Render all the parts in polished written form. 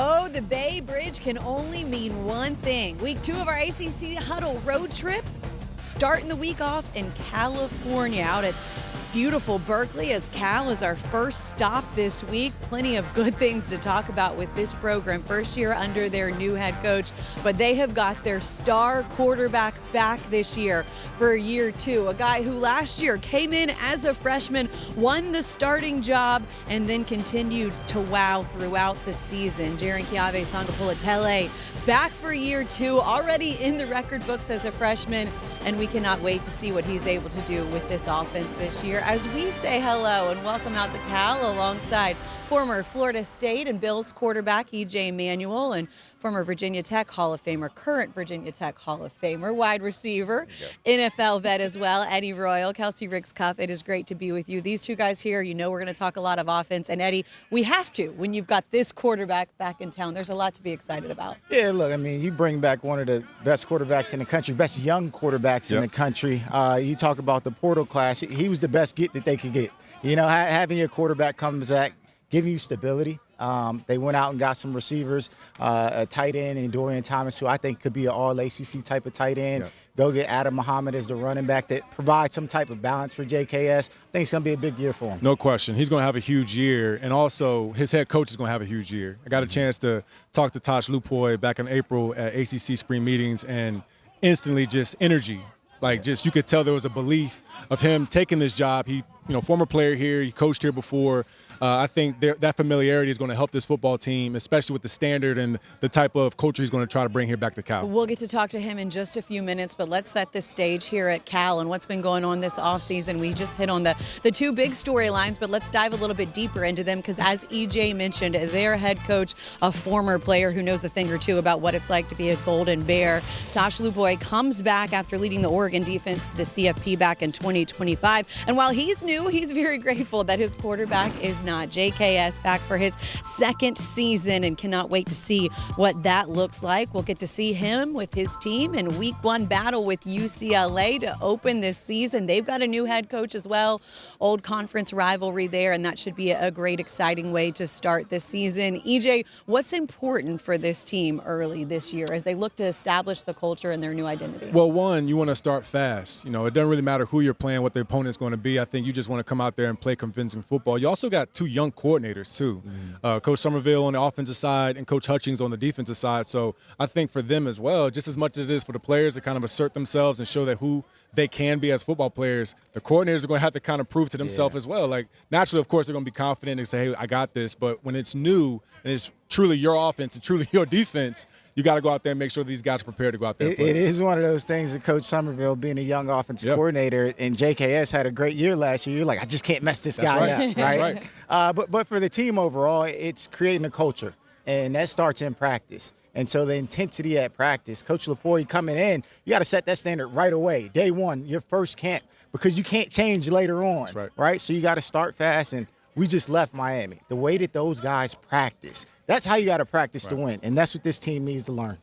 Oh, the Bay Bridge can only mean one thing. Week 2 of our ACC Huddle road trip, starting the week off in California, out at beautiful Berkeley, as Cal is our first stop this week. Plenty of good things to talk about with this program. First year under their new head coach, but they have got their star quarterback back this year for year 2. A guy who last year came in as a freshman, won the starting job, and then continued to wow throughout the season. Jiren Kave-Sagapolutele back for year 2, already in the record books as a freshman, and we cannot wait to see what he's able to do with this offense this year. As we say hello and welcome out to Cal alongside former Florida State and Bills quarterback E.J. Manuel and former Virginia Tech Hall of Famer, current Virginia Tech Hall of Famer, wide receiver, NFL vet as well, Eddie Royal, Kelsey Ricks Cuff. It is great to be with you. These two guys here, you know we're going to talk a lot of offense. And Eddie, we have to when you've got this quarterback back in town. There's a lot to be excited about. Yeah, look, I mean, you bring back one of the best quarterbacks in the country, best young quarterbacks in the country. You talk about the portal class. He was the best get that they could get. You know, having your quarterback comes back, giving you stability. They went out and got some receivers, a tight end and Dorian Thomas, who I think could be an all-ACC type of tight end. Go get Adam Muhammad as the running back that provides some type of balance for JKS. I think it's going to be a big year for him. No question. He's going to have a huge year, and also his head coach is going to have a huge year. I got a chance to talk to Tosh Lupoi back in April at ACC spring meetings, and instantly just energy. Like, just you could tell there was a belief of him taking this job. He, former player here, he coached here before. I think that familiarity is going to help this football team, especially with the standard and the type of culture he's going to try to bring here back to Cal. We'll get to talk to him in just a few minutes, but let's set the stage here at Cal and what's been going on this offseason. We just hit on the two big storylines, but let's dive a little bit deeper into them because, as EJ mentioned, their head coach, a former player who knows a thing or two about what it's like to be a Golden Bear, Tosh Lupoi, comes back after leading the Oregon defense to the CFP back in 2025. And while he's new, he's very grateful that his quarterback is not. JKS back for his second season and cannot wait to see what that looks like. We'll get to see him with his team in week 1 battle with UCLA to open this season. They've got a new head coach as well, old conference rivalry there, and that should be a great, exciting way to start this season. EJ, what's important for this team early this year as they look to establish the culture and their new identity? Well, one, you want to start fast. It doesn't really matter who you're playing, what the opponent's going to be. I think you just want to come out there and play convincing football. You also got 2 young coordinators, too. Coach Somerville on the offensive side and Coach Hutchings on the defensive side. So I think for them as well, just as much as it is for the players to kind of assert themselves and show that who they can be as football players, the coordinators are going to have to kind of prove to themselves as well. Like, naturally, of course, they're going to be confident and say, hey, I got this. But when it's new and it's truly your offense and truly your defense, you got to go out there and make sure these guys are prepared to go out there and play. It is one of those things that Coach Somerville, being a young offensive coordinator, and JKS had a great year last year. You're like, I just can't mess this guy up, right? But for the team overall, it's creating a culture, and that starts in practice. And so the intensity at practice, Coach Lupoi coming in, you got to set that standard right away. Day 1, your first camp, because you can't change later on, right? So you got to start fast, and we just left Miami. The way that those guys practice, that's how you got to practice to win, and that's what this team needs to learn.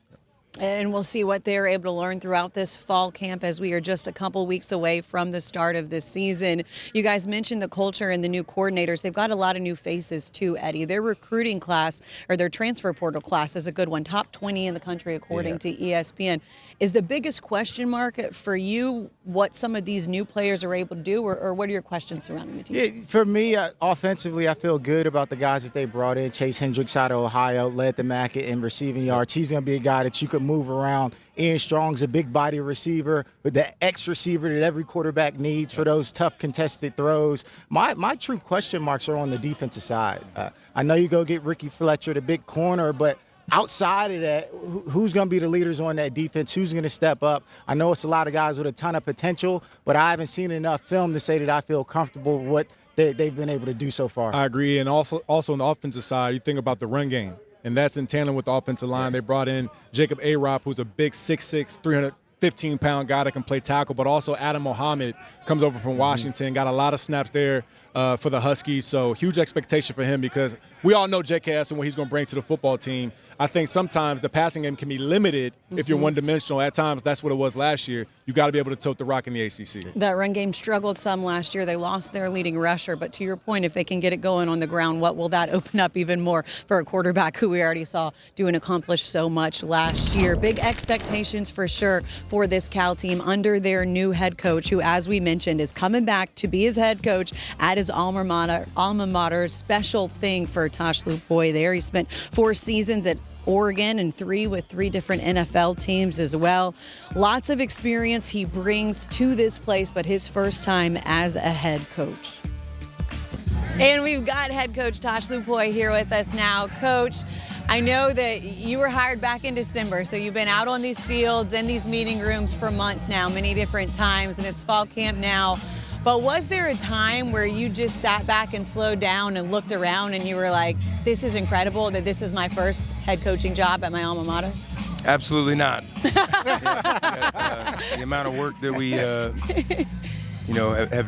And we'll see what they're able to learn throughout this fall camp as we are just a couple weeks away from the start of this season. You guys mentioned the culture and the new coordinators. They've got a lot of new faces too, Eddie. Their recruiting class, or their transfer portal class, is a good one. Top 20 in the country according to ESPN. Is the biggest question mark for you what some of these new players are able to do, or what are your questions surrounding the team? Yeah, for me, offensively, I feel good about the guys that they brought in. Chase Hendricks out of Ohio led the MAC in receiving yards. He's going to be a guy that you could move around. Ian Strong's a big body receiver, but the X receiver that every quarterback needs for those tough contested throws. My true question marks are on the defensive side. I know you go get Ricky Fletcher, the big corner, but outside of that, who's going to be the leaders on that defense? Who's going to step up? I know it's a lot of guys with a ton of potential, but I haven't seen enough film to say that I feel comfortable with what they've been able to do so far. I agree, and also on the offensive side, you think about the run game. And that's in tandem with the offensive line. They brought in Jacob Arop, who's a big 6'6", 15-pound guy that can play tackle, but also Adam Mohammed comes over from Washington, got a lot of snaps there for the Huskies. So huge expectation for him because we all know JKS and what he's going to bring to the football team. I think sometimes the passing game can be limited if you're one-dimensional. At times, that's what it was last year. You got to be able to tote the rock in the ACC. That run game struggled some last year. They lost their leading rusher. But to your point, if they can get it going on the ground, what will that open up even more for a quarterback who we already saw do and accomplish so much last year? Big expectations for sure for this Cal team under their new head coach, who, as we mentioned, is coming back to be his head coach at his alma mater. Special thing for Tosh Lupoi there. He spent 4 seasons at Oregon and 3 with 3 different NFL teams as well. Lots of experience he brings to this place, but his first time as a head coach. And we've got head coach Tosh Lupoi here with us now. Coach, I know that you were hired back in December, so you've been out on these fields and these meeting rooms for months now, many different times, and it's fall camp now. But was there a time where you just sat back and slowed down and looked around and you were like, this is incredible, that this is my first head coaching job at my alma mater? Absolutely not. The amount of work that we have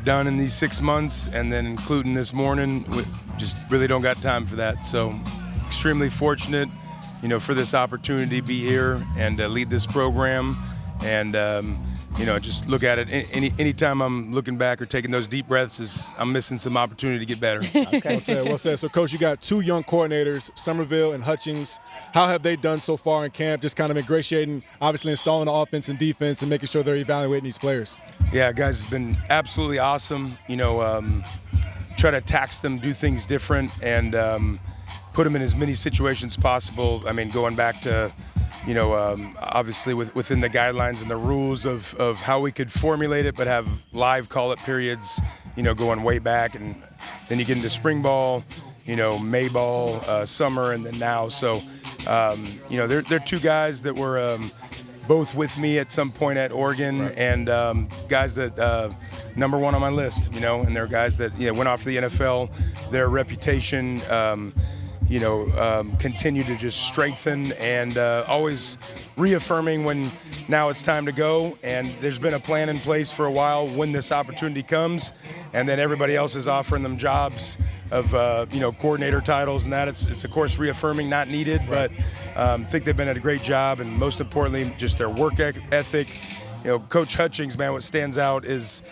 done in these 6 months, and then including this morning, we just really don't got time for that. So extremely fortunate, for this opportunity to be here and lead this program. And just look at it. Anytime I'm looking back or taking those deep breaths, I'm missing some opportunity to get better. Okay. Well said. So, Coach, you got 2 young coordinators, Somerville and Hutchings. How have they done so far in camp? Just kind of ingratiating, obviously installing the offense and defense and making sure they're evaluating these players. Yeah, guys, it's been absolutely awesome. Try to tax them, do things different, and put them in as many situations as possible. I mean, going back to obviously within the guidelines and the rules of how we could formulate it, but have live call-up periods, going way back. And then you get into spring ball, May ball, summer, and then now. So, they're 2 guys that were both with me at some point at Oregon, right, and guys that number 1 on my list, and they're guys that, went off to the NFL. Their reputation, continue to just strengthen, and always reaffirming when now it's time to go. And there's been a plan in place for a while when this opportunity comes, and then everybody else is offering them jobs of coordinator titles and that. It's of course reaffirming, not needed, right, but I think they've been at a great job, and most importantly, just their work ethic. Coach Hutchings, man, what stands out is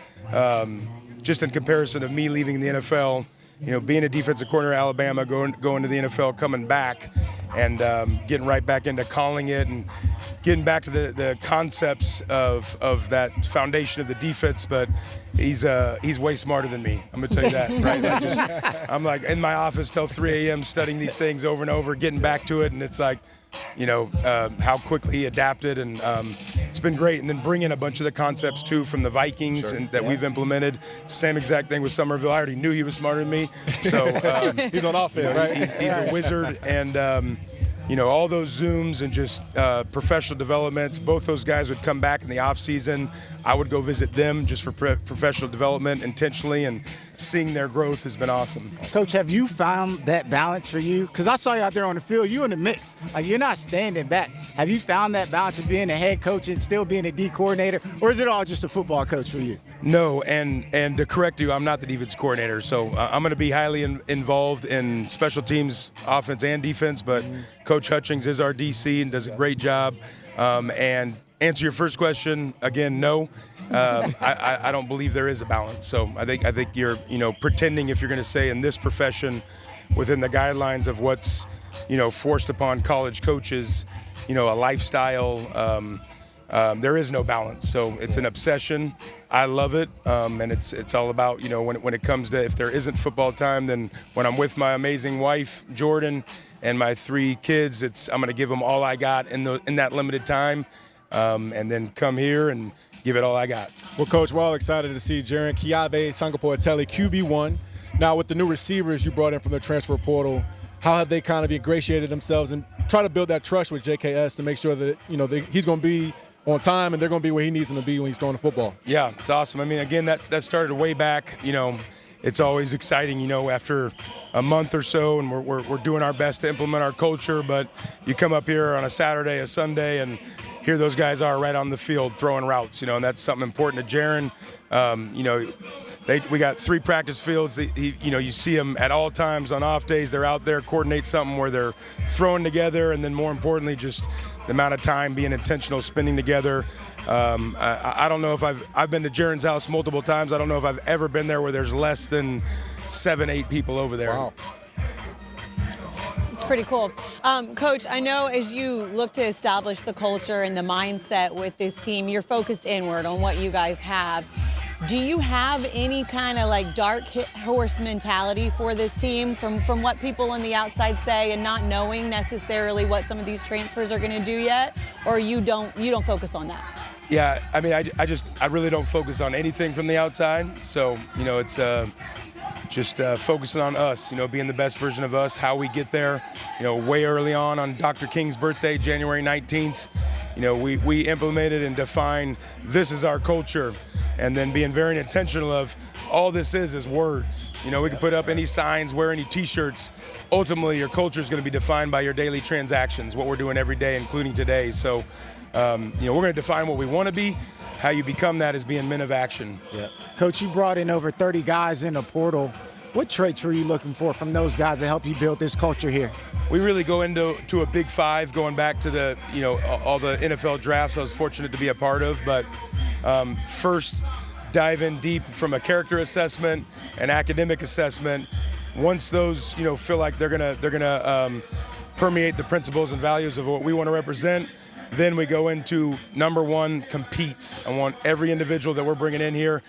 just in comparison of me leaving the NFL. Being a defensive coordinator at Alabama, going to the NFL, coming back, and getting right back into calling it and getting back to the concepts of that foundation of the defense. But he's way smarter than me. I'm gonna tell you that. Right? I'm like in my office till 3 a.m. studying these things over and over, getting back to it, and it's like, how quickly he adapted, and it's been great. And then bringing a bunch of the concepts too from the Vikings, sure, and that we've implemented. Same exact thing with Somerville. I already knew he was smarter than me, so he's on offense, right? He's a wizard, and all those Zooms and just professional developments. Both those guys would come back in the off season. I would go visit them just for professional development intentionally, and seeing their growth has been awesome. Coach, have you found that balance for you? Because I saw you out there on the field. You in the mix. Like, you're not standing back. Have you found that balance of being a head coach and still being a D coordinator, or is it all just a football coach for you? No, and to correct you, I'm not the defense coordinator, so I'm going to be highly involved in special teams, offense and defense, but Coach Hutchings is our DC and does a great job. And answer your first question, again, no. I don't believe there is a balance. So I think you're, pretending, if you're going to say in this profession, within the guidelines of what's, forced upon college coaches, a lifestyle, there is no balance. So it's an obsession. I love it, and it's all about, when it comes to, if there isn't football time, then when I'm with my amazing wife, Jordan, and my 3 kids, I'm going to give them all I got in that limited time, and then come here and give it all I got. Well, Coach, we're all excited to see Jiren Kave-Sagapolutele, QB1. Now, with the new receivers you brought in from the transfer portal, how have they kind of ingratiated themselves and try to build that trust with JKS to make sure that, he's going to be on time and they're going to be where he needs them to be when he's throwing the football? Yeah, it's awesome. I mean, again, that started way back. It's always exciting, after a month or so, and we're doing our best to implement our culture. But you come up here on a Saturday, a Sunday, and here those guys are right on the field throwing routes, and that's something important to Jiren. We got 3 practice fields. You see them at all times on off days. They're out there, coordinate something where they're throwing together, and then more importantly, just the amount of time being intentional, spending together. I don't know if I've been to Jiren's house multiple times. I don't know if I've ever been there where there's less than 7, 8 people over there. Wow. It's pretty cool. Coach, I know as you look to establish the culture and the mindset with this team, you're focused inward on what you guys have. Do you have any kind of like dark horse mentality for this team from what people on the outside say and not knowing necessarily what some of these transfers are going to do yet, or you don't focus on that? Yeah, I mean, I really don't focus on anything from the outside. So, it's just focusing on us, being the best version of us, how we get there, way early on Dr. King's birthday, January 19th, we implemented and defined this is our culture. And then being very intentional of all this is words. We can put up any signs, wear any T-shirts. Ultimately, your culture is going to be defined by your daily transactions, what we're doing every day, including today. So, we're going to define what we want to be. How you become that is being men of action. Yeah. Coach, you brought in over 30 guys in the portal. What traits were you looking for from those guys to help you build this culture here? We really go into a big 5, going back to the all the NFL drafts I was fortunate to be a part of. But first, dive in deep from a character assessment and academic assessment. Once those feel like they're gonna permeate the principles and values of what we want to represent, then we go into number 1, competes. I want every individual that we're bringing in here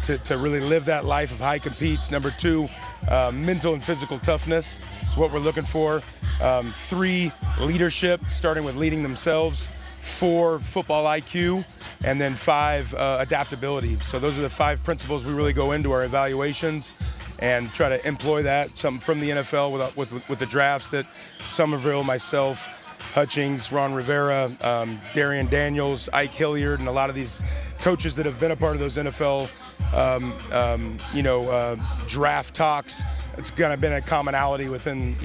to really live that life of high competes. Number 2, mental and physical toughness is what we're looking for. 3, leadership, starting with leading themselves. 4, football IQ, and then 5, adaptability. So those are the 5 principles we really go into our evaluations and try to employ that, some from the NFL with the drafts that Somerville, myself, Hutchings, Ron Rivera, Darian Daniels, Ike Hilliard, and a lot of these coaches that have been a part of those NFL, draft talks. It's kind of been a commonality within,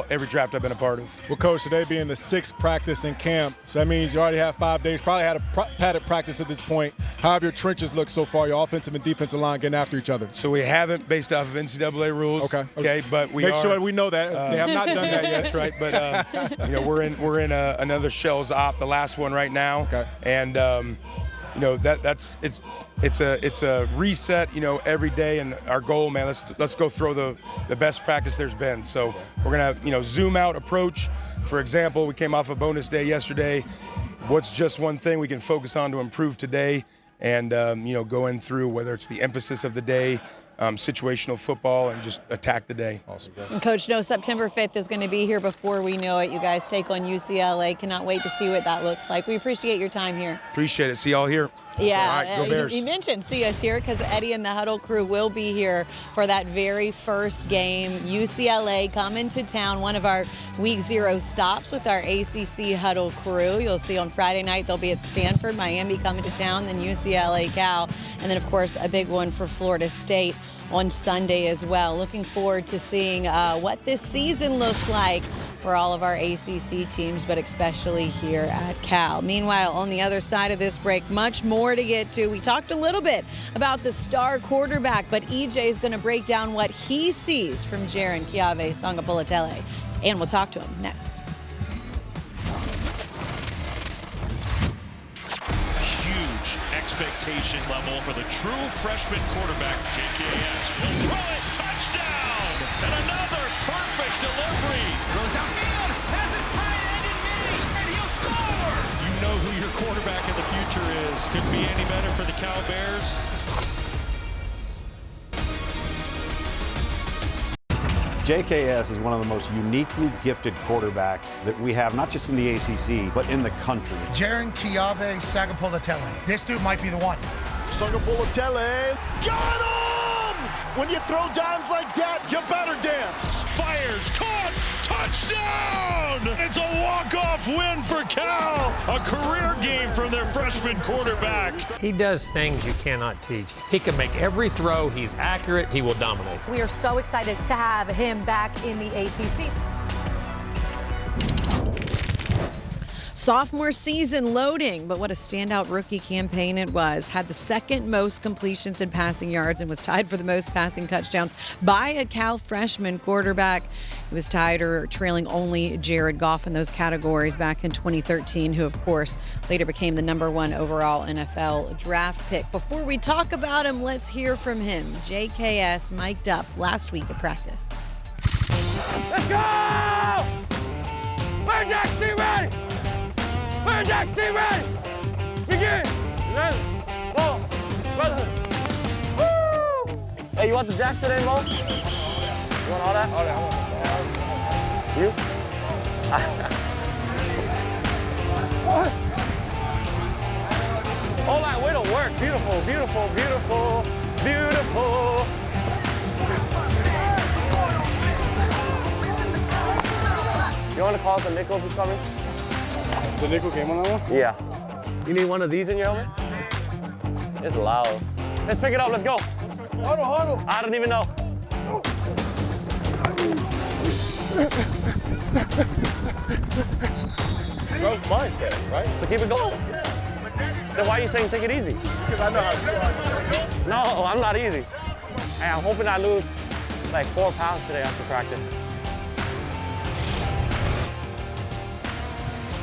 every draft I've been a part of. Well, Coach, today being the 6th practice in camp, so that means you already have 5 days, probably had a padded practice at this point. How have your trenches looked so far, your offensive and defensive line getting after each other? So we haven't, based off of NCAA rules. Okay, but we Make sure we know that. They have not done that yet. That's right, but we're in another Shells op, the last one right now. Okay. And it's a reset, every day, and our goal, man, let's go throw the best practice there's been. So we're gonna, zoom out approach. For example, we came off a bonus day yesterday. What's just one thing we can focus on to improve today, and going through whether it's the emphasis of the day, situational football, and just attack the day. Awesome. And Coach, September 5th is going to be here before we know it. You guys take on UCLA. Cannot wait to see what that looks like. We appreciate your time here. Appreciate it. See y'all here. Yeah, All right, go Bears. You mentioned see us here because Eddie and the Huddle crew will be here for that very first game. UCLA coming to town, one of our Week 0 stops with our ACC Huddle crew. You'll see on Friday night they'll be at Stanford, Miami coming to town, then UCLA, Cal, and then of course a big one for Florida State on Sunday as well. Looking forward to seeing what this season looks like for all of our ACC teams, but especially here at Cal. Meanwhile, on the other side of this break, much more to get to. We talked a little bit about the star quarterback, but EJ is going to break down what he sees from Jiren Kave-Sagapolutele, and we'll talk to him next. Huge expectation level for the true freshman quarterback, JKS. Will throw it, touchdown! And another perfect delivery. Goes downfield, has his tight end in mid, and he'll score! You know who your quarterback in the future is. Couldn't be any better for the Cal Bears. JKS is one of the most uniquely gifted quarterbacks that we have, not just in the ACC, but in the country. Jiren Kave-Sagapolutele. This dude might be the one. Sagapolutele, got him! When you throw dimes like that, you better dance. Fires, caught, touchdown! It's a walk-off win for Cal. A career game from their freshman quarterback. He does things you cannot teach. He can make every throw. He's accurate. He will dominate. We are so excited to have him back in the ACC. Sophomore season loading, but what a standout rookie campaign it was. Had the second most completions and passing yards and was tied for the most passing touchdowns by a Cal freshman quarterback. He was tied or trailing only Jared Goff in those categories back in 2013, who, of course, later became the #1 overall NFL draft pick. Before we talk about him, let's hear from him. JKS mic'd up last week at practice. Let's go! We're Jack C ready! We're Jack C ready! Begin! Ready? Ball! Brother! Woo! Hey, you want the Jack today, Mo? You want all that? All that, I want that. You? Hold on, way to work. Beautiful, beautiful, beautiful, beautiful. You want to call it the nickel if he's coming? The nickel came on that one? Yeah. You need one of these in your helmet? It's loud. Let's pick it up, let's go. Huddle, huddle. I don't even know. Growth mindset, right? So keep it going. Then why are you saying take it easy? Because I know how to do it. No, I'm not easy. Hey, I'm hoping I lose like 4 pounds today after practice.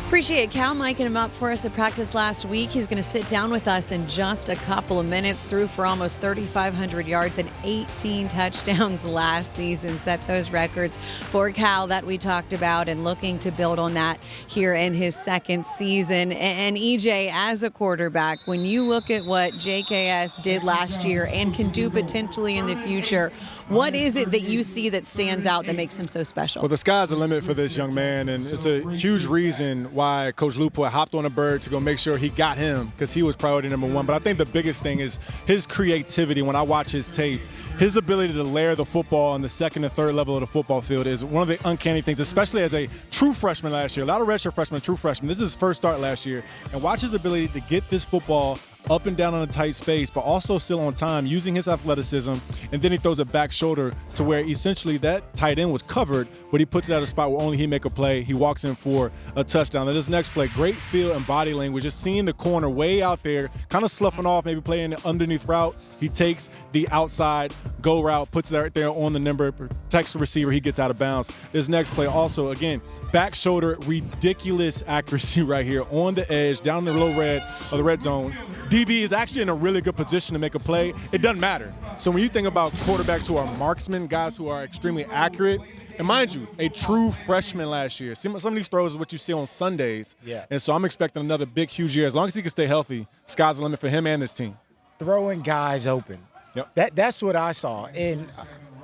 Appreciate Cal miking him up for us at practice last week. He's going to sit down with us in just a couple of minutes. Threw for almost 3,500 yards and 18 touchdowns last season. Set those records for Cal that we talked about and looking to build on that here in his second season. And EJ, as a quarterback, when you look at what JKS did last year and can do potentially in the future, what is it that you see that stands out that makes him so special? Well, the sky's the limit for this young man, and it's a huge reason why Coach Lupoi hopped on a bird to go make sure he got him, because he was priority #1. But I think the biggest thing is his creativity. When I watch his tape, his ability to layer the football on the second and third level of the football field is one of the uncanny things, especially as a true freshman last year. A lot of redshirt freshmen, true freshmen. This is his first start last year. And watch his ability to get this football up and down on a tight space, but also still on time, using his athleticism, and then he throws a back shoulder to where essentially that tight end was covered, but he puts it at a spot where only he make a play. He walks in for a touchdown. And this next play, great feel and body language, just seeing the corner way out there, kind of sloughing off, maybe playing an underneath route. He takes the outside go route, puts it right there on the number, protects the receiver, he gets out of bounds. This next play also, again, back shoulder, ridiculous accuracy right here on the edge, down the low red of the red zone. DB is actually in a really good position to make a play. It doesn't matter. So when you think about quarterbacks who are marksmen, guys who are extremely accurate, and mind you, a true freshman last year. Some of these throws is what you see on Sundays. Yeah. And so I'm expecting another big, huge year. As long as he can stay healthy, sky's the limit for him and this team. Throwing guys open. Yep. That's what I saw. And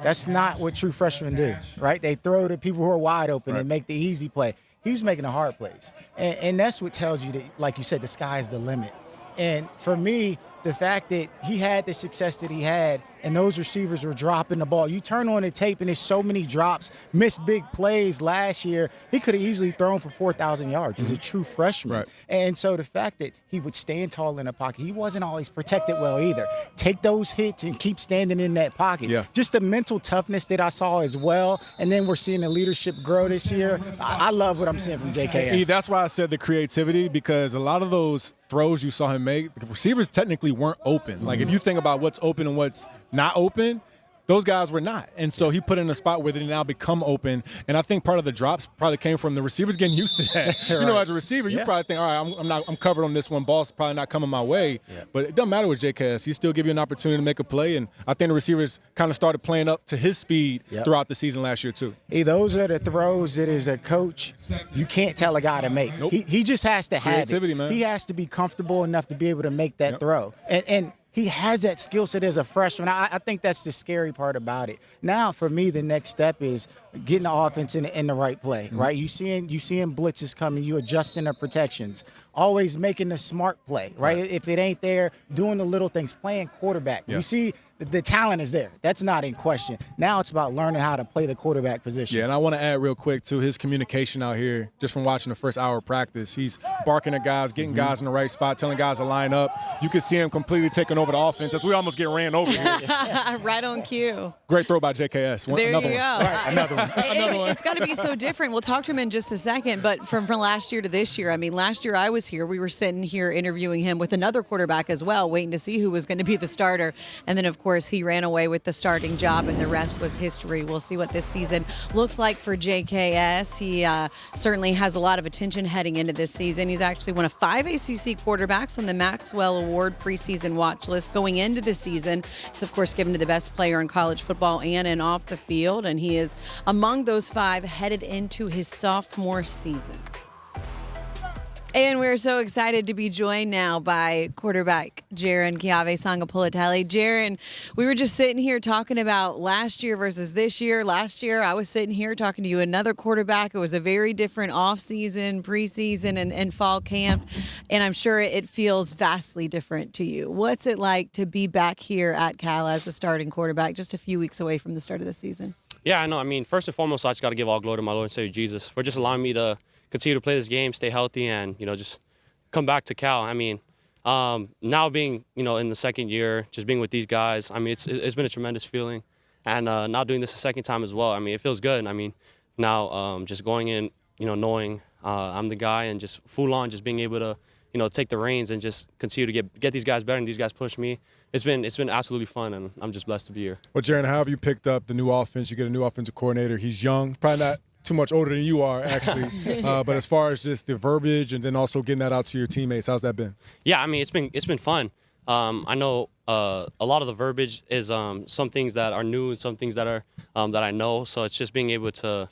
that's not what true freshmen do, right? They throw to people who are wide open and make the easy play. He was making the hard plays. And that's what tells you that, like you said, the sky's the limit. And for me, the fact that he had the success that he had and those receivers were dropping the ball. You turn on the tape and there's so many drops, missed big plays last year. He could have easily thrown for 4,000 yards as a true freshman. Right. And so the fact that he would stand tall in the pocket, he wasn't always protected well either. Take those hits and keep standing in that pocket. Yeah. Just the mental toughness that I saw as well. And then we're seeing the leadership grow this year. I love what I'm seeing from JKS. That's why I said the creativity, because a lot of those throws you saw him make, the receivers technically weren't open. Like if you think about what's open and what's not open, those guys were not. And so he put in a spot where they now become open. And I think part of the drops probably came from the receivers getting used to that. Right. You know, as a receiver, you probably think, all right, I'm covered on this one. Ball's probably not coming my way. Yeah. But it doesn't matter with JKS. He still give you an opportunity to make a play. And I think the receivers kind of started playing up to his speed throughout the season last year too. Hey, those are the throws that as a coach, you can't tell a guy to make. Nope. He just has to have Creativity, it. man. He has to be comfortable enough to be able to make that throw. And he has that skill set as a freshman. I think that's the scary part about it. Now, for me, the next step is getting the offense in the right play, right? You seeing blitzes coming, you adjusting the protections, always making the smart play, right? If it ain't there, doing the little things, playing quarterback. Yeah. We see the talent is there. That's not in question. Now it's about learning how to play the quarterback position. Yeah, and I want to add real quick to his communication out here, just from watching the first hour of practice. He's barking at guys, getting guys in the right spot, telling guys to line up. You can see him completely taking over the offense as we almost get ran over here. Right on cue. Great throw by JKS. There another you go. one. Right, another one. It's got to be so different. We'll talk to him in just a second, but from last year to this year, I mean, last year I was here. We were sitting here interviewing him with another quarterback as well, waiting to see who was going to be the starter. And then, of course, he ran away with the starting job, and the rest was history. We'll see what this season looks like for JKS. He certainly has a lot of attention heading into this season. He's actually one of 5 ACC quarterbacks on the Maxwell Award preseason watch list going into the season. It's, of course, given to the best player in college football and off the field, and he is among those 5 headed into his sophomore season. And we're so excited to be joined now by quarterback Jiren Kave-Sagapolutele. Jiren, we were just sitting here talking about last year versus this year. Last year, I was sitting here talking to you, another quarterback. It was a very different offseason, preseason, and fall camp. And I'm sure it feels vastly different to you. What's it like to be back here at Cal as the starting quarterback just a few weeks away from the start of the season? Yeah, I know. I mean, first and foremost, I just got to give all glory to my Lord and Savior Jesus for just allowing me to continue to play this game, stay healthy, and, just come back to Cal. I mean, now being, in the second year, just being with these guys, I mean, it's been a tremendous feeling. And now doing this a second time as well, I mean, it feels good. I mean, now just going in, knowing I'm the guy and just full on just being able to, take the reins and just continue to get these guys better and these guys push me. It's been absolutely fun, and I'm just blessed to be here. Well, Jiren, how have you picked up the new offense? You get a new offensive coordinator. He's young, probably not too much older than you are, actually. But as far as just the verbiage and then also getting that out to your teammates, how's that been? Yeah, I mean, it's been fun. I know a lot of the verbiage is some things that are new and some things that are that I know. So it's just being able to,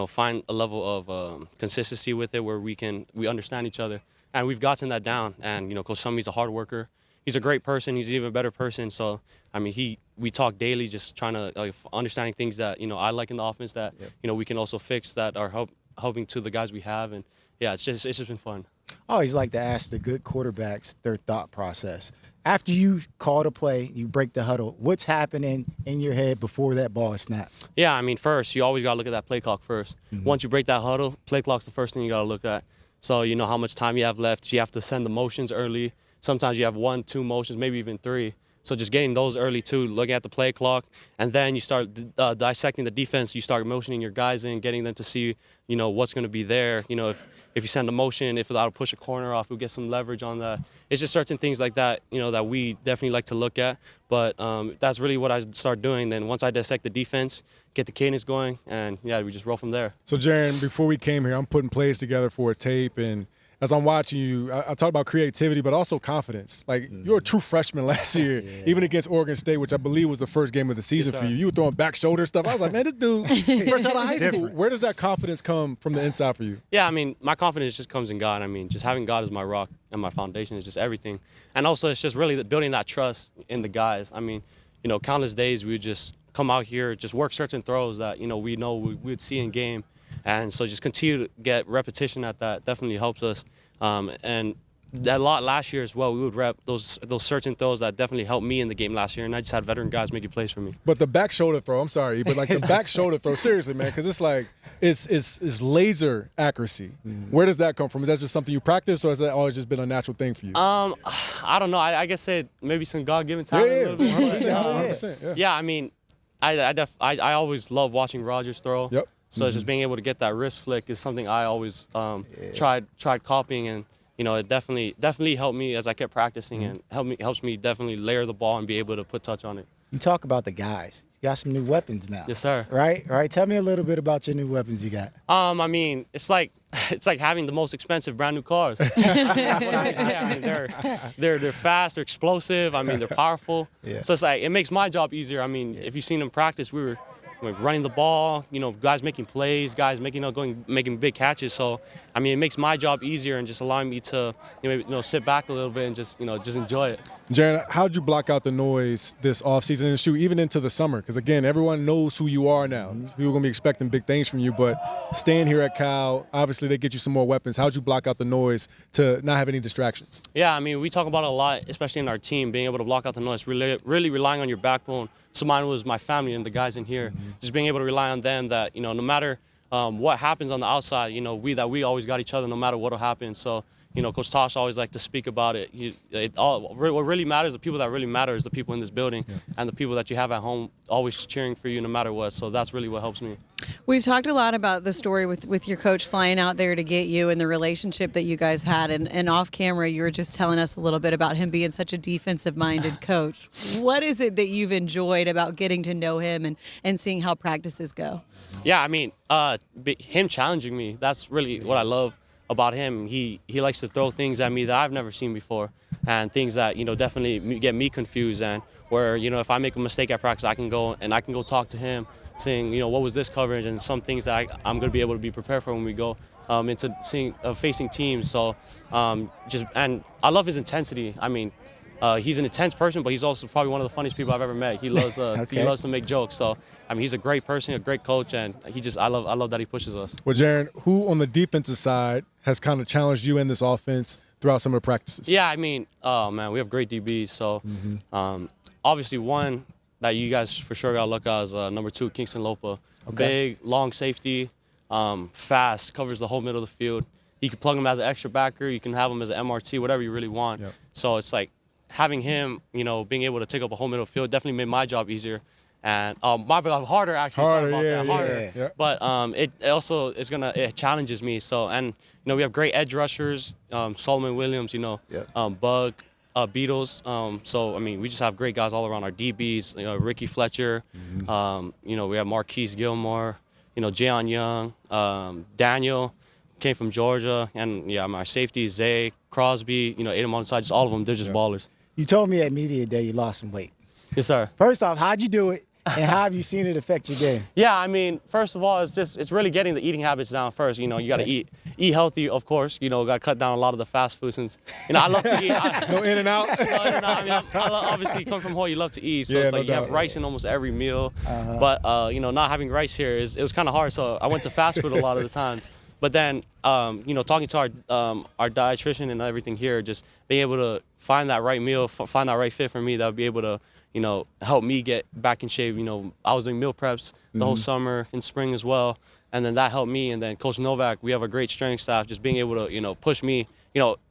find a level of consistency with it where we understand each other. And we've gotten that down. And, Coach Summey's a hard worker. He's a great person. He's an even better person. So, I mean, we talk daily just trying to understanding things that, I like in the offense that, we can also fix that are helping to the guys we have. And, yeah, it's just been fun. I always like to ask the good quarterbacks their thought process. After you call the play, you break the huddle, what's happening in your head before that ball is snapped? Yeah, I mean, first, you always got to look at that play clock first. Once you break that huddle, play clock's the first thing you got to look at. So you know how much time you have left. You have to send the motions early. Sometimes you have 1, 2 motions, maybe even 3. So just getting those early too, looking at the play clock, and then you start dissecting the defense. You start motioning your guys in, getting them to see, what's going to be there. If you send a motion, if that'll push a corner off, we'll get some leverage on that. It's just certain things like that, that we definitely like to look at. But that's really what I start doing. Then once I dissect the defense, get the cadence going, and yeah, we just roll from there. So Jiren, before we came here, I'm putting plays together for a tape, and as I'm watching you, I talk about creativity, but also confidence. Like, you're a true freshman last year, even against Oregon State, which I believe was the first game of the season for you. You were throwing back shoulder stuff. I was like, man, this dude, fresh out of high school. Where does that confidence come from the inside for you? Yeah, I mean, my confidence just comes in God. I mean, just having God as my rock and my foundation is just everything. And also, it's just really building that trust in the guys. I mean, countless days we would just come out here, just work certain throws that, we would see in game. And so just continue to get repetition at that definitely helps us. And a lot last year as well, we would rep those certain throws that definitely helped me in the game last year. And I just had veteran guys making plays for me. But the back shoulder throw, I'm sorry, but like the back shoulder throw, seriously, man, because it's like, it's laser accuracy. Where does that come from? Is that just something you practice, or has that always just been a natural thing for you? I don't know. I guess maybe some God-given talent. Yeah, a little bit. 100%. Yeah, I mean, I always love watching Rodgers throw. Yep. So just being able to get that wrist flick is something I always tried copying, and it definitely helped me as I kept practicing, and helps me definitely layer the ball and be able to put touch on it. You talk about the guys. You got some new weapons now. Yes, sir. Right. Tell me a little bit about your new weapons you got. I mean, it's like having the most expensive brand new cars. I mean, they're fast, they're explosive. I mean, they're powerful. Yeah. So it's like it makes my job easier. I mean, if you've seen them practice, we were running the ball, guys making plays, guys making big catches. So, I mean, it makes my job easier and just allowing me to, sit back a little bit and just enjoy it. Jiren, how did you block out the noise this offseason and shoot even into the summer? Because, again, everyone knows who you are now. People are going to be expecting big things from you, but staying here at Cal, obviously they get you some more weapons. How did you block out the noise to not have any distractions? Yeah, I mean, we talk about it a lot, especially in our team, being able to block out the noise, really relying on your backbone. So mine was my family and the guys in here. Just being able to rely on them that, no matter what happens on the outside, we always got each other no matter what will happen. So, Coach Tosh always liked to speak about it. What really matters, the people that really matter is the people in this building and the people that you have at home always cheering for you no matter what. So that's really what helps me. We've talked a lot about the story with your coach flying out there to get you and the relationship that you guys had. And off camera, you were just telling us a little bit about him being such a defensive-minded coach. What is it that you've enjoyed about getting to know him and seeing how practices go? Yeah, I mean, him challenging me, that's really what I love about him. He likes to throw things at me that I've never seen before and things that, definitely get me confused. And where, if I make a mistake at practice, I can go talk to him saying, what was this coverage and some things that I'm going to be able to be prepared for when we go into facing teams. So and I love his intensity. I mean, he's an intense person, but he's also probably one of the funniest people I've ever met. He loves he loves to make jokes. So I mean, he's a great person, a great coach, and I love that he pushes us. Well, Jiren, who on the defensive side has kind of challenged you in this offense throughout some of the practices? Yeah, I mean, oh man, we have great DBs. So obviously one that you guys for sure gotta look at is number 2, Kingston Lopa. Big, long safety, fast, covers the whole middle of the field. You can plug him as an extra backer. You can have him as an MRT, whatever you really want. Yep. So it's like having him, being able to take up a whole middle of the field definitely made my job easier. And harder actually. Harder. But it also is it challenges me. So we have great edge rushers, Solomon Williams, Bug, Beatles. So I mean, we just have great guys all around our DBs. Ricky Fletcher. We have Marquise Gilmore. Jayon Young, Daniel came from Georgia, and my safeties Zay, Crosby. Aiden on the side, just all of them. They're just ballers. You told me at media day you lost some weight. Yes, sir. First off, how'd you do it? And how have you seen it affect your game? Yeah, I mean, first of all, it's really getting the eating habits down first. You got to eat healthy, of course. Got to cut down a lot of the fast food since, I love to eat. No in and out? No in and out. I mean, obviously come from home, you love to eat. So it's like you have rice in almost every meal. But, not having rice here, it was kind of hard. So I went to fast food a lot of the times. But then, talking to our dietitian and everything here, just being able to find that right meal, find that right fit for me that would be able to, help me get back in shape. I was doing meal preps the whole summer and spring as well. And then that helped me. And then Coach Novak, we have a great strength staff, just being able to, push me.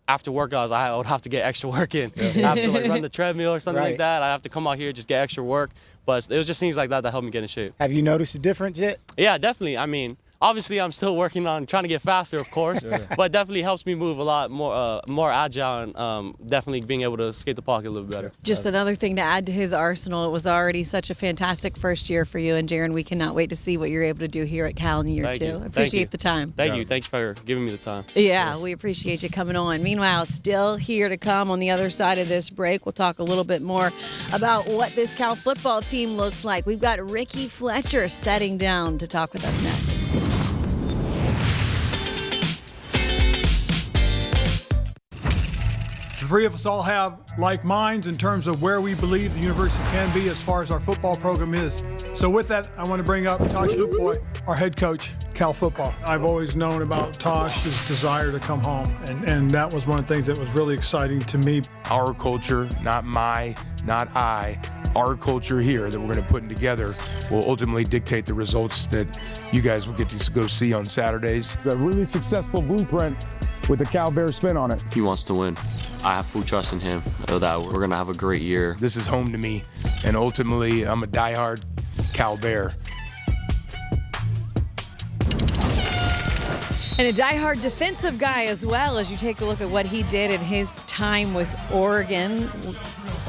After workouts, I would have to get extra work in. I have to run the treadmill or something like that. I have to come out here, just get extra work. But it was just things like that helped me get in shape. Have you noticed a difference yet? Yeah, definitely. I mean, obviously, I'm still working on trying to get faster, of course, but definitely helps me move a lot more agile and definitely being able to skate the pocket a little better. Just another thing to add to his arsenal. It was already such a fantastic first year for you, and Jiren, we cannot wait to see what you're able to do here at Cal in year 2. Appreciate the time. Thank you. Thanks for giving me the time. Yeah, we appreciate you coming on. Meanwhile, still here to come on the other side of this break, we'll talk a little bit more about what this Cal football team looks like. We've got Ricky Fletcher setting down to talk with us next. The three of us all have like minds in terms of where we believe the university can be as far as our football program is. So with that, I want to bring up Tosh Lupoi, our head coach, Cal football. I've always known about Tosh's desire to come home, and that was one of the things that was really exciting to me. Our culture, not I, our culture here that we're going to put together will ultimately dictate the results that you guys will get to go see on Saturdays. A really successful blueprint with the Cal Bear spin on it. He wants to win. I have full trust in him. I know that we're going to have a great year. This is home to me, and ultimately I'm a diehard Cal Bear. And a diehard defensive guy as well, as you take a look at what he did in his time with Oregon.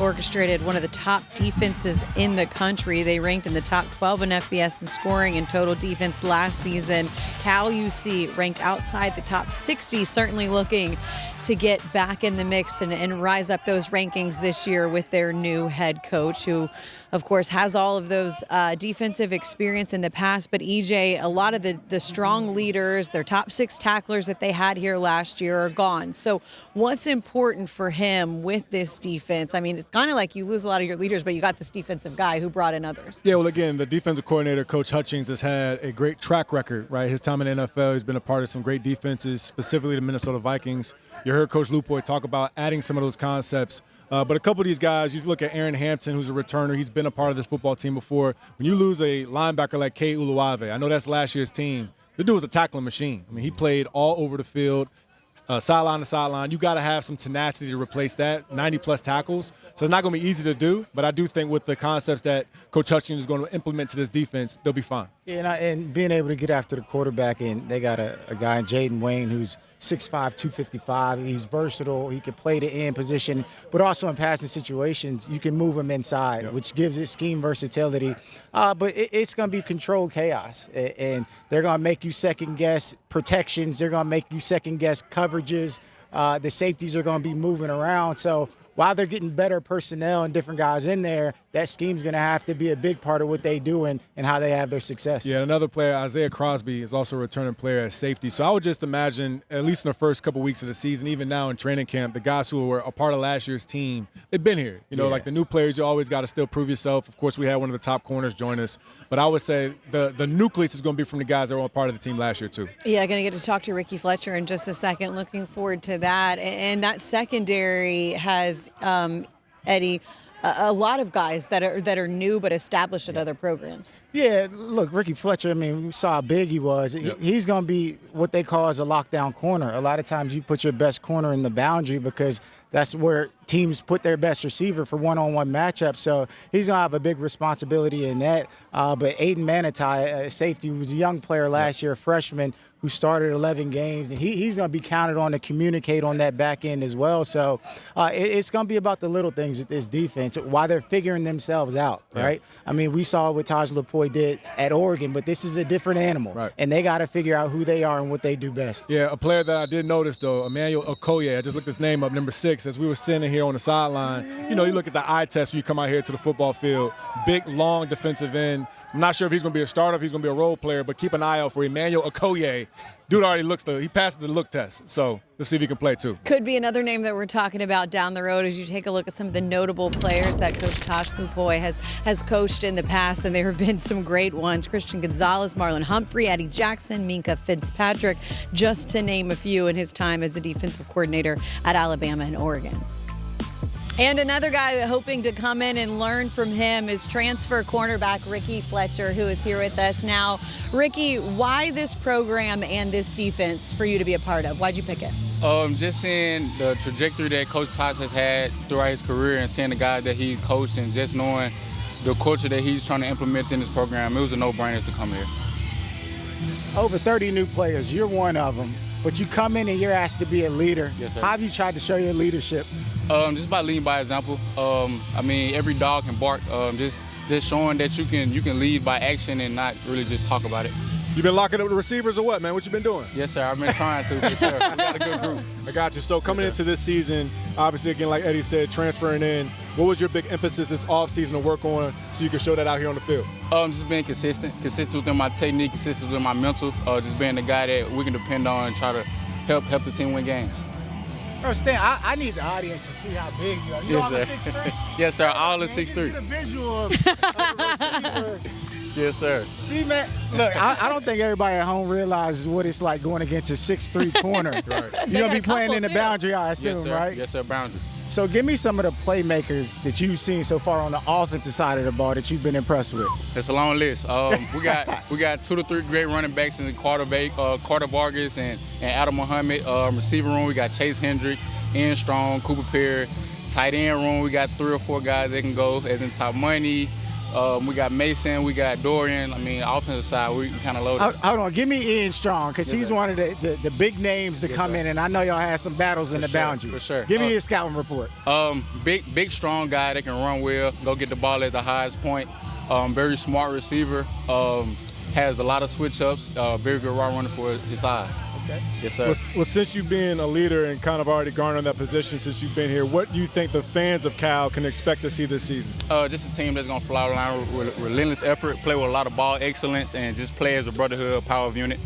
orchestrated one of the top defenses in the country. They ranked in the top 12 in FBS in scoring and total defense last season. Cal UC ranked outside the top 60, certainly looking to get back in the mix and rise up those rankings this year with their new head coach, who, of course, has all of those defensive experience in the past. But EJ, a lot of the strong leaders, their top 6 tacklers that they had here last year are gone. So what's important for him with this defense? I mean, it's kind of like you lose a lot of your leaders, but you got this defensive guy who brought in others. Yeah, well, again, the defensive coordinator, Coach Hutchings, has had a great track record, right? His time in the NFL, he's been a part of some great defenses, specifically the Minnesota Vikings. You heard Coach Lupoi talk about adding some of those concepts. But a couple of these guys, you look at Aaron Hampton, who's a returner. He's been a part of this football team before. When you lose a linebacker like Kay Uluave, I know that's last year's team. The dude was a tackling machine. I mean, he played all over the field, sideline to sideline. You got to have some tenacity to replace that, 90-plus tackles. So it's not going to be easy to do, but I do think with the concepts that Coach Hutchings is going to implement to this defense, they'll be fine. Yeah, and being able to get after the quarterback, and they got a guy in Jaden Wayne who's 6'5", 255. He's versatile. He can play the end position, but also in passing situations, you can move him inside, which gives it scheme versatility. But it's going to be controlled chaos, and they're going to make you second-guess protections. They're going to make you second-guess coverages. The safeties are going to be moving around. So while they're getting better personnel and different guys in there, that scheme's going to have to be a big part of what they do and how they have their success. Yeah, another player, Isaiah Crosby, is also a returning player at safety. So I would just imagine, at least in the first couple weeks of the season, even now in training camp, the guys who were a part of last year's team, they've been here. You know, like the new players, you always got to still prove yourself. Of course, we had one of the top corners join us. But I would say the nucleus is going to be from the guys that were a part of the team last year, too. Yeah, going to get to talk to Ricky Fletcher in just a second. Looking forward to that. And that secondary has, Eddie, a lot of guys that are new but established at other programs. Yeah, look, Ricky Fletcher, I mean, we saw how big he was. He's going to be what they call as a lockdown corner. A lot of times you put your best corner in the boundary because that's where teams put their best receiver for one-on-one matchups. So he's going to have a big responsibility in that. But Aiden Manitai, safety, was a young player last year, a freshman, who started 11 games, and he's going to be counted on to communicate on that back end as well. So it's going to be about the little things with this defense while they're figuring themselves out, right? I mean, we saw what Tosh Lupoi did at Oregon, but this is a different animal, and they got to figure out who they are and what they do best. Yeah, a player that I did notice, though, Emmanuel Okoye, I just looked his name up, number 6, as we were sitting here on the sideline. You know, you look at the eye test when you come out here to the football field, big, long defensive end. I'm not sure if he's going to be a starter, if he's going to be a role player, but keep an eye out for Emmanuel Okoye. Dude already he passed the look test, so let's see if he can play too. Could be another name that we're talking about down the road as you take a look at some of the notable players that Coach Tosh Lupoi has coached in the past, and there have been some great ones. Christian Gonzalez, Marlon Humphrey, Eddie Jackson, Minka Fitzpatrick, just to name a few in his time as a defensive coordinator at Alabama and Oregon. And another guy hoping to come in and learn from him is transfer cornerback Ricky Fletcher, who is here with us now. Ricky, why this program and this defense for you to be a part of? Why'd you pick it? Just seeing the trajectory that Coach Tosh has had throughout his career and seeing the guys that he's coached and just knowing the culture that he's trying to implement in this program, it was a no-brainer to come here. Over 30 new players, you're one of them, but you come in and you're asked to be a leader. Yes, sir. How have you tried to show your leadership? Just by leading by example. I mean, every dog can bark. Just showing that you can lead by action and not really just talk about it. You been locking up the receivers or what, man? What you been doing? Yes, sir. I've been trying to, for sure. We got a good group. I got you. So coming into this season, obviously, again, like Eddie said, transferring in, what was your big emphasis this offseason to work on so you can show that out here on the field? Just being consistent within my technique, consistent with my mental, just being the guy that we can depend on and try to help the team win games. Bro, Stan, I need the audience to see how big you are. You all the 6'3"? Yes, sir. All the 6'3". Get a visual of the receiver. Yes, sir. See, man, look, I don't think everybody at home realizes what it's like going against a 6'3" corner. Right. You're going to be playing in the boundary, I assume, yes, sir. right? Yes, sir, boundary. So give me some of the playmakers that you've seen so far on the offensive side of the ball that you've been impressed with. It's a long list. We got 2 to 3 great running backs in the Carter Vargas and Adam Muhammad. Receiver room, we got Chase Hendricks, Ian Strong, Cooper Perry. Tight end room, we got 3 or 4 guys that can go, as in Top Money, We got Mason, we got Dorian. I mean, offensive side, we kind of loaded. Hold on, give me Ian Strong, because he's one of the big names to come in, and I know y'all had some battles in the boundary. For sure. Give me his scouting report. Big, strong guy that can run well, go get the ball at the highest point. Very smart receiver. Has a lot of switch-ups. Very good route runner for his size. Okay. Yes, sir. Well, since you've been a leader and kind of already garnered that position since you've been here, what do you think the fans of Cal can expect to see this season? Just a team that's going to fly around with relentless effort, play with a lot of ball excellence, and just play as a brotherhood, power of unit.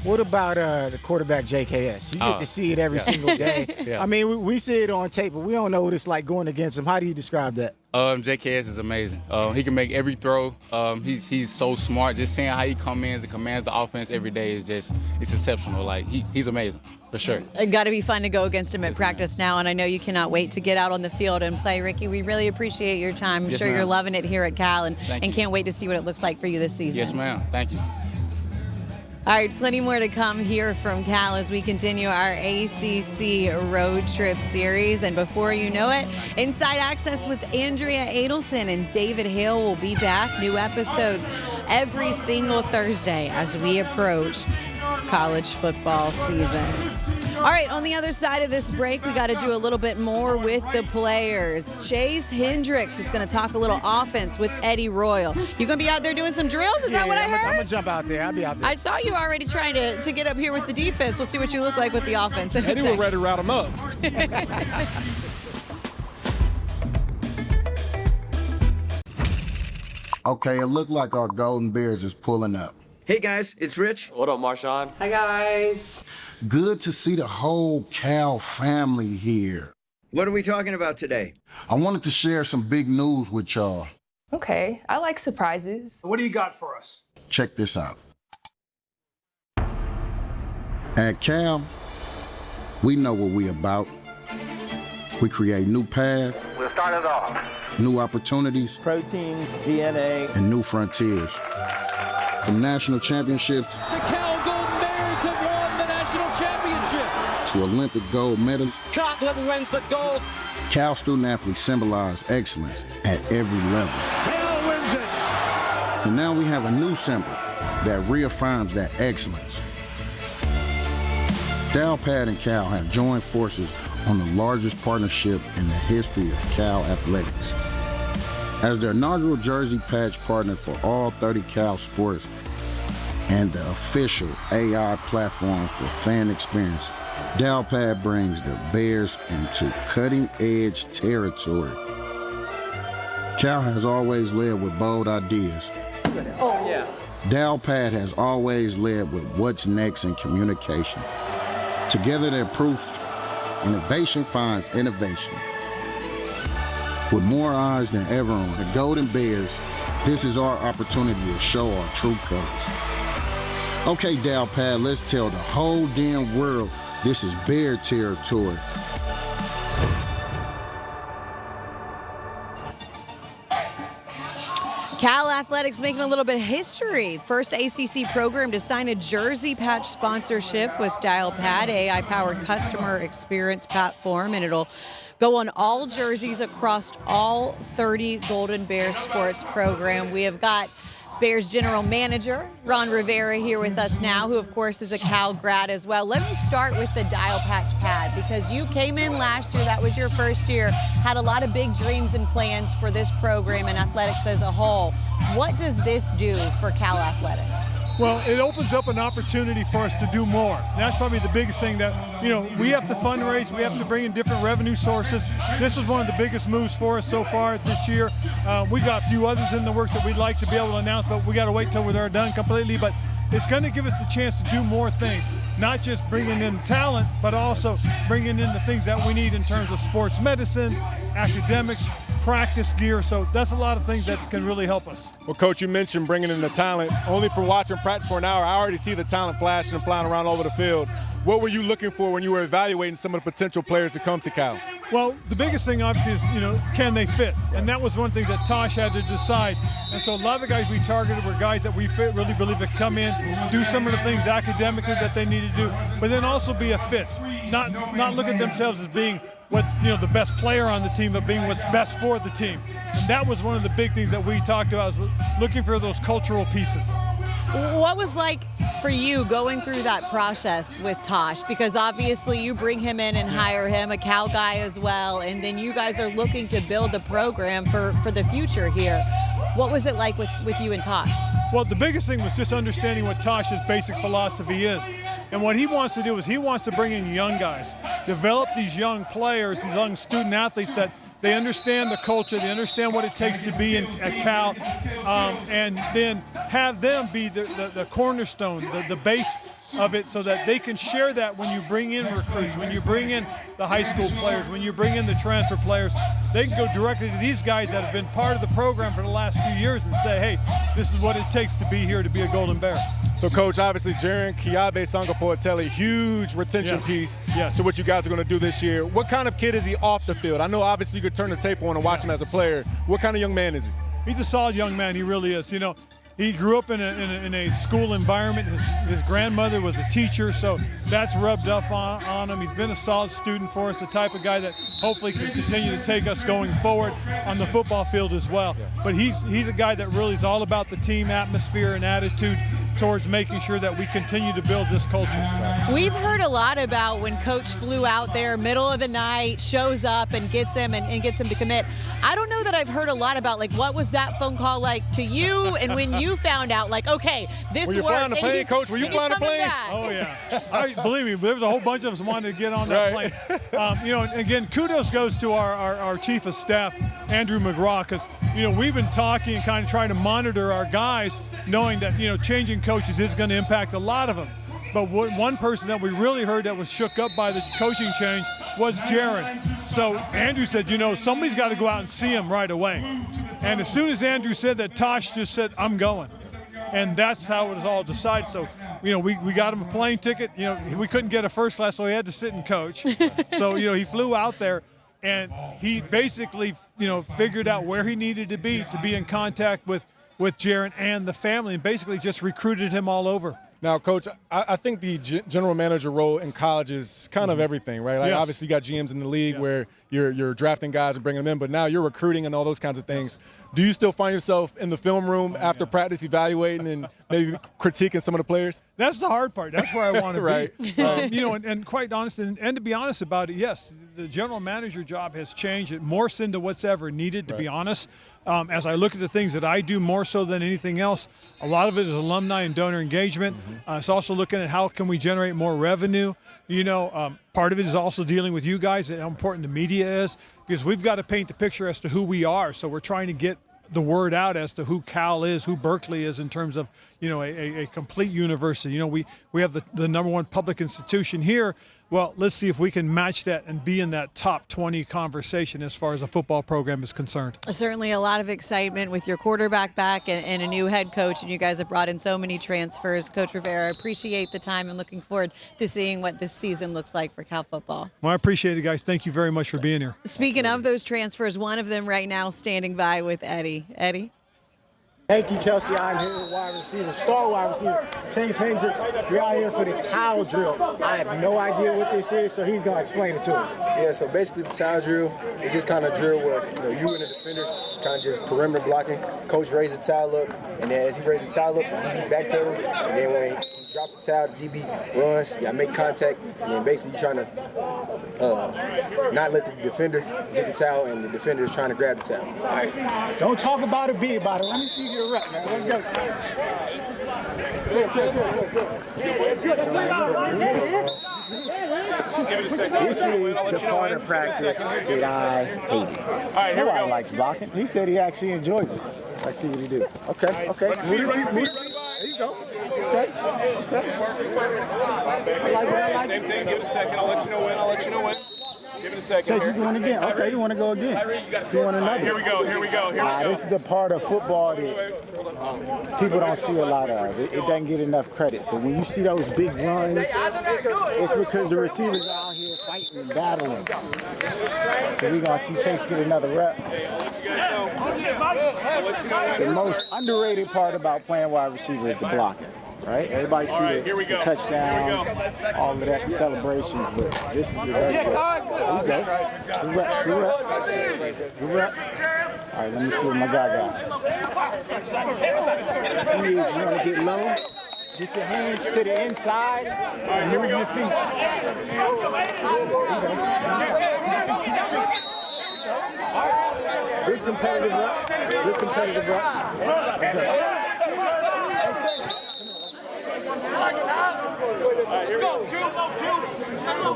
What about the quarterback, JKS? You get to see it every single day. Yeah. I mean, we see it on tape, but we don't know what it's like going against him. How do you describe that? JKS is amazing. He can make every throw. He's so smart. Just seeing how he commands the offense every day is it's exceptional. Like, he's amazing, for sure. It's got to be fun to go against him at practice now, and I know you cannot wait to get out on the field and play. Ricky, we really appreciate your time. I'm sure you're loving it here at Cal, and can't wait to see what it looks like for you this season. Yes, ma'am. Thank you. All right, plenty more to come here from Cal as we continue our ACC road trip series. And before you know it, Inside Access with Andrea Adelson and David Hale will be back. New episodes every single Thursday as we approach college football season. All right, on the other side of this break, we got to do a little bit more with the players. Chase Hendricks is going to talk a little offense with Eddie Royal. You going to be out there doing some drills? Is that what I heard? I'm going to jump out there. I'll be out there. I saw you already trying to get up here with the defense. We'll see what you look like with the offense. Eddie was ready to route him up. Okay, it looked like our Golden Bears is pulling up. Hey guys, it's Rich. What up, Marshawn? Hi guys. Good to see the whole Cal family here. What are we talking about today? I wanted to share some big news with y'all. Okay, I like surprises. What do you got for us? Check this out. At Cal, we know what we about. We create new paths. We'll start it off. New opportunities. Proteins, DNA. And new frontiers. From national championships. The Cal Golden Bears have won the national championship. To Olympic gold medals. Conklin wins the gold. Cal student athletes symbolize excellence at every level. Cal wins it. And now we have a new symbol that reaffirms that excellence. Dalpad and Cal have joined forces on the largest partnership in the history of Cal athletics. As the inaugural jersey patch partner for all 30 Cal sports and the official AI platform for fan experience, Dalpad brings the Bears into cutting-edge territory. Cal has always led with bold ideas. Oh, yeah. Dalpad has always led with what's next in communication. Together they're proof. Innovation finds innovation. With more eyes than ever on the Golden Bears, this is our opportunity to show our true colors. Okay, Dalpad, let's tell the whole damn world this is Bear territory. Cal Athletics making a little bit of history. First ACC program to sign a jersey patch sponsorship with Dialpad, AI-powered customer experience platform, and it'll go on all jerseys across all 30 Golden Bears sports program. We have got Bears general manager Ron Rivera here with us now, who of course is a Cal grad as well. Let me start with the Dial Patch pad, because you came in last year, that was your first year, had a lot of big dreams and plans for this program and athletics as a whole. What does this do for Cal Athletics? Well, it opens up an opportunity for us to do more. That's probably the biggest thing that, we have to fundraise, we have to bring in different revenue sources. This is one of the biggest moves for us so far this year. We got a few others in the works that we'd like to be able to announce, but we got to wait till they're done completely. But it's going to give us the chance to do more things, not just bringing in talent, but also bringing in the things that we need in terms of sports medicine, academics, practice gear. So that's a lot of things that can really help us. Well, Coach, you mentioned bringing in the talent. Only from watching practice for an hour, I already see the talent flashing and flying around all over the field. What were you looking for when you were evaluating some of the potential players to come to Cal? Well, the biggest thing obviously is, can they fit? And that was one thing that Tosh had to decide. And so a lot of the guys we targeted were guys that we really believe that come in, do some of the things academically that they need to do, but then also be a fit. Not look at themselves as being what the best player on the team, but being what's best for the team. And that was one of the big things that we talked about, was looking for those cultural pieces. What was like for you going through that process with Tosh? Because obviously you bring him in and hire him, a Cal guy as well, and then you guys are looking to build the program for the future here. What was it like with you and Tosh? Well, the biggest thing was just understanding what Tosh's basic philosophy is. And what he wants to do is he wants to bring in young guys, develop these young players, these young student athletes that they understand the culture, they understand what it takes to be at Cal, and then have them be the cornerstone, the base of it, so that they can share that when you bring in recruits, when you bring in the high school players, when you bring in the transfer players. They can go directly to these guys that have been part of the program for the last few years and say, hey, this is what it takes to be here, to be a Golden Bear. So, Coach, obviously, Jiren Kave-Sagapolutele, huge retention piece to what you guys are going to do this year. What kind of kid is he off the field? I know, obviously, you could turn the tape on and watch him as a player. What kind of young man is he? He's a solid young man. He really is. He grew up in a school environment. His grandmother was a teacher, so that's rubbed off on him. He's been a solid student for us, the type of guy that hopefully can continue to take us going forward on the football field as well. But he's a guy that really is all about the team atmosphere and attitude towards making sure that we continue to build this culture. We've heard a lot about when Coach flew out there, middle of the night, shows up and gets him and gets him to commit. I don't know that I've heard a lot about, like, what was that phone call like to you, and when you found out, like, okay, this worked. Were you flying the plane, Coach? Were you flying the plane? Oh, yeah. Believe me, there was a whole bunch of us wanted to get on that plane. Again, kudos goes to our chief of staff, Andrew McGraw, because, we've been talking and kind of trying to monitor our guys, knowing that, changing coaches is going to impact a lot of them. But one person that we really heard that was shook up by the coaching change was Jiren. So Andrew said, somebody's got to go out and see him right away. And as soon as Andrew said that, Tosh just said, I'm going. And that's how it was all decided. So, we got him a plane ticket. We couldn't get a first class, so he had to sit and coach. So, he flew out there, and he basically, figured out where he needed to be in contact with Jiren and the family, and basically just recruited him all over. Now, Coach, I think the general manager role in college is kind of everything, right? Like, obviously, you got GMs in the league where you're drafting guys and bringing them in, but now you're recruiting and all those kinds of things. Do you still find yourself in the film room after practice evaluating and maybe critiquing some of the players? That's the hard part. That's where I want to right. be. And quite honest, and to be honest about it, yes, the general manager job has changed. It morphs into what's ever needed, to be honest. As I look at the things that I do more so than anything else, a lot of it is alumni and donor engagement. It's also looking at how can we generate more revenue. Part of it is also dealing with you guys and how important the media is, because we've got to paint the picture as to who we are. So we're trying to get the word out as to who Cal is, who Berkeley is in terms of, a complete university. We have the number one public institution here. Well, let's see if we can match that and be in that top 20 conversation as far as a football program is concerned. Certainly a lot of excitement with your quarterback back and a new head coach, and you guys have brought in so many transfers. Coach Rivera, I appreciate the time and looking forward to seeing what this season looks like for Cal football. Well, I appreciate it, guys. Thank you very much for being here. Speaking of those transfers, one of them right now standing by with Eddie. Eddie? Thank you, Kelsey. I'm here with wide receiver, star wide receiver, Chase Hendricks. We're out here for the towel drill. I have no idea what this is, so he's going to explain it to us. Yeah, so basically the towel drill is just kind of drill where you and the defender kind of just perimeter blocking. Coach raises the towel up, and then as he raises the towel up, the DB backpedal, and then when he drops the towel, the DB runs, make contact, and then basically you're trying to not let the defender get the towel, and the defender is trying to grab the towel. All right. Don't talk about it, be about it. Let me see you get a rep, man. Let's go. This is the part of practice that I hated. Nobody likes blocking. He said he actually enjoys it. Let's see what he do. Okay. There you go. Okay. I like it. Same thing. Give it a second. I'll let you know when. Give it a second. Chase, you going again? Okay, you want to go again? You want another? Here we go. This is the part of football that people don't see a lot of. It doesn't get enough credit. But when you see those big runs, it's because the receivers are out here fighting and battling. So we're going to see Chase get another rep. The most underrated part about playing wide receiver is the blocking. right? Everybody see the touchdowns, all of that, the celebrations, but this is the day. Here we go. Good rep. All right, let me see what my guy got. You want to get low, get your hands to the inside, and move your feet. Good competitive reps. Good competitive reps.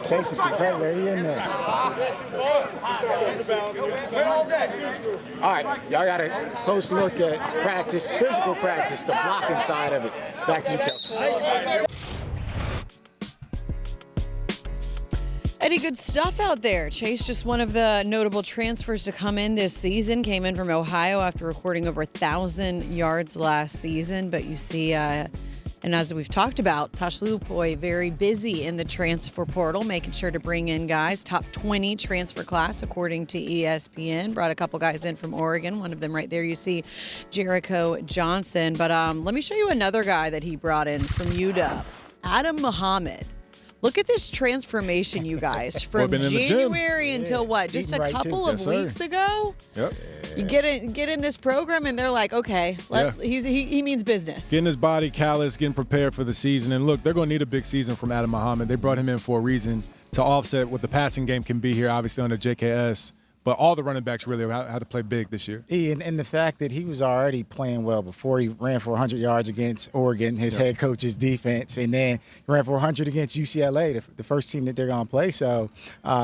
Chase is competitive. He in there. All right, y'all got a close look at practice, physical practice, the blocking side of it. Back to you, Kelsey. Eddie, good stuff out there. Chase, just one of the notable transfers to come in this season, came in from Ohio after recording over 1,000 yards last season. But you see, and as we've talked about, Tosh Lupoi very busy in the transfer portal, making sure to bring in guys. Top 20 transfer class, according to ESPN. Brought a couple guys in from Oregon. One of them right there, you see Jericho Johnson. But let me show you another guy that he brought in from UW, Adam Muhammad. Look at this transformation, you guys, from January until what? Just a couple of weeks ago? Yep. You get in this program, and they're like, okay, he means business. Getting his body callous, getting prepared for the season. And look, they're going to need a big season from Adam Muhammad. They brought him in for a reason to offset what the passing game can be here, obviously, under JKS. But all the running backs really had to play big this year. And the fact that he was already playing well before he ran for 100 yards against Oregon, his head coach's defense, and then ran for 100 against UCLA, the first team that they're going to play. So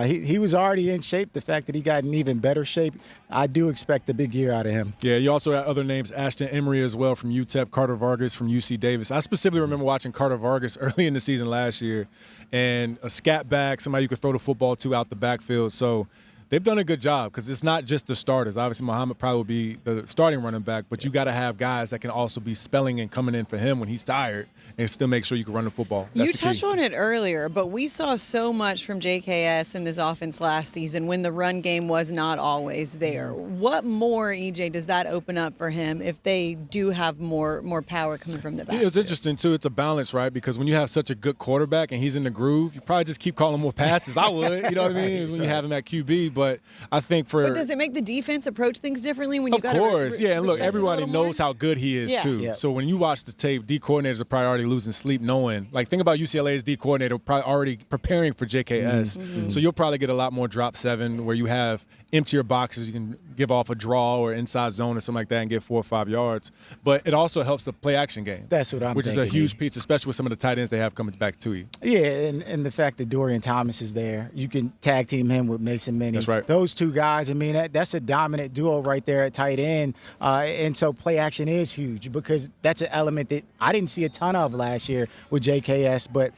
he was already in shape. The fact that he got in even better shape, I do expect a big year out of him. Yeah, you also had other names, Ashton Emery as well from UTEP, Carter Vargas from UC Davis. I specifically remember watching Carter Vargas early in the season last year, and a scat back, somebody you could throw the football to out the backfield. So they've done a good job because it's not just the starters. Obviously, Muhammad probably will be the starting running back, but you got to have guys that can also be spelling and coming in for him when he's tired and still make sure you can run the football. That's you touched on it earlier, but we saw so much from JKS in this offense last season when the run game was not always there. What more, EJ, does that open up for him if they do have more power coming from the back? It's interesting, too. It's a balance, right? Because when you have such a good quarterback and he's in the groove, you probably just keep calling more passes. I would, you know what I mean? Is when you have him at QB. But I think But does it make the defense approach things differently when you got to? Of course, yeah. And look, everybody knows how good he is too. Yeah. So when you watch the tape, D coordinators are probably already losing sleep knowing. Like, think about UCLA's D coordinator probably already preparing for JKS. Mm-hmm. So you'll probably get a lot more drop seven where you have emptier boxes. You can give off a draw or inside zone or something like that and get 4 or 5 yards. But it also helps the play action game. That's what I'm Which thinking. is a huge piece, especially with some of the tight ends they have coming back to you. Yeah, and the fact that Dorian Thomas is there, you can tag team him with Mason Minnie. That's right. Those two guys, I mean, that's a dominant duo right there at tight end. And so play action is huge because that's an element that I didn't see a ton of last year with JKS, but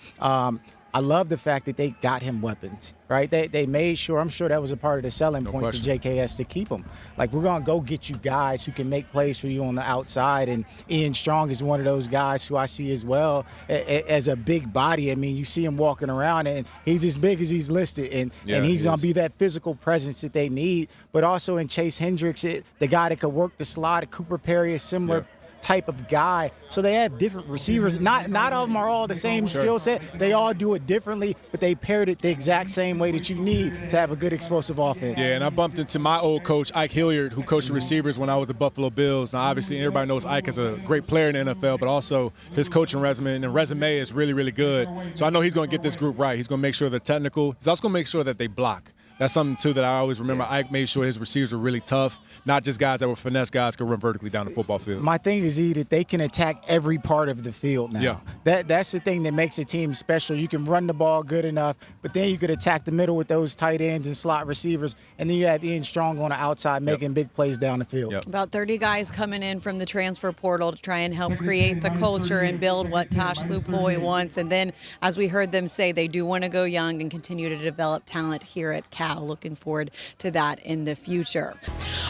I love the fact that they got him weapons, right? They made sure, I'm sure that was a part of the selling point to JKS to keep him. Like, we're going to go get you guys who can make plays for you on the outside, and Ian Strong is one of those guys who I see as well as a big body. I mean, you see him walking around, and he's as big as he's listed, and he's going to be that physical presence that they need. But also in Chase Hendricks, the guy that could work the slot, Cooper Perry, is similar type of guy. So they have different receivers. Not all of them are all the same skill set. They all do it differently, but they paired it the exact same way that you need to have a good explosive offense. Yeah, and I bumped into my old coach, Ike Hilliard, who coached the receivers when I was with the Buffalo Bills. Now, obviously, everybody knows Ike is a great player in the NFL, but also his coaching resume is really, really good. So I know he's going to get this group right. He's going to make sure they're technical. He's also going to make sure that they block. That's something, too, that I always remember. Ike made sure his receivers were really tough, not just guys that were finesse guys could run vertically down the football field. My thing is, that they can attack every part of the field now. Yeah. That's the thing that makes a team special. You can run the ball good enough, but then you could attack the middle with those tight ends and slot receivers, and then you have Ian Strong on the outside making big plays down the field. About 30 guys coming in from the transfer portal to try and help create the culture and build what Tosh Lupoi wants. And then, as we heard them say, they do want to go young and continue to develop talent here at Cal. Looking forward to that in the future.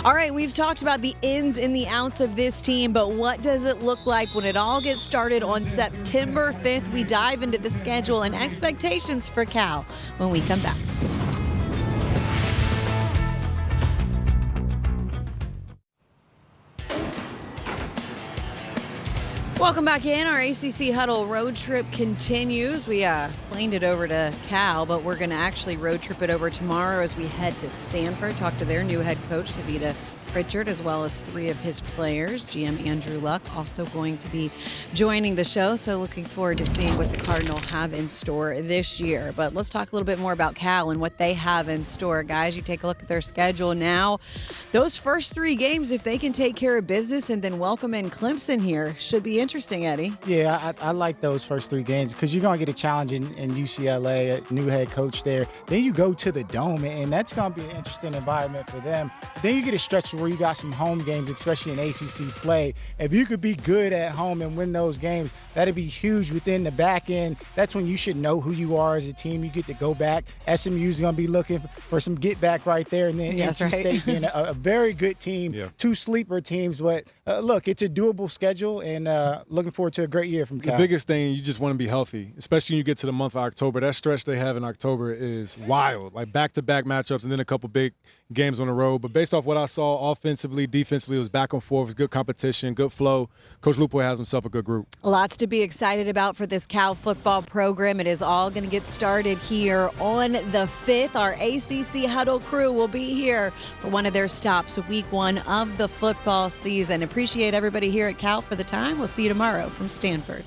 All right, we've talked about the ins and the outs of this team, but what does it look like when it all gets started on September 5th? We dive into the schedule and expectations for Cal when we come back. Welcome back in. Our ACC Huddle road trip continues. We planed it over to Cal, but we're going to actually road trip it over tomorrow as we head to Stanford, talk to their new head coach, Tavita Pritchard, as well as 3 of his players. GM Andrew Luck also going to be joining the show, so looking forward to seeing what the Cardinal have in store this year. But let's talk a little bit more about Cal and what they have in store. Guys, you take a look at their schedule now. Those first 3 games, if they can take care of business and then welcome in Clemson here, should be interesting, Eddie. Yeah, I like those first 3 games because you're going to get a challenge in UCLA, a new head coach there. Then you go to the Dome, and that's going to be an interesting environment for them. Then you get a stretch where you got some home games, especially in ACC play. If you could be good at home and win those games, that'd be huge within the back end. That's when you should know who you are as a team. You get to go back. SMU's going to be looking for some get back right there. And then NC State being a very good team, 2 sleeper teams. But look, it's a doable schedule, and looking forward to a great year from Cal. The biggest thing, you just want to be healthy, especially when you get to the month of October. That stretch they have in October is wild, like back-to-back matchups and then a couple big games on the road. But based off what I saw offensively, defensively, it was back and forth. It was good competition, good flow. Coach Lupoi has himself a good group. Lots to be excited about for this Cal football program. It is all going to get started here on the 5th. Our ACC Huddle crew will be here for one of their stops, week 1 of the football season. Appreciate everybody here at Cal for the time. We'll see you tomorrow from Stanford.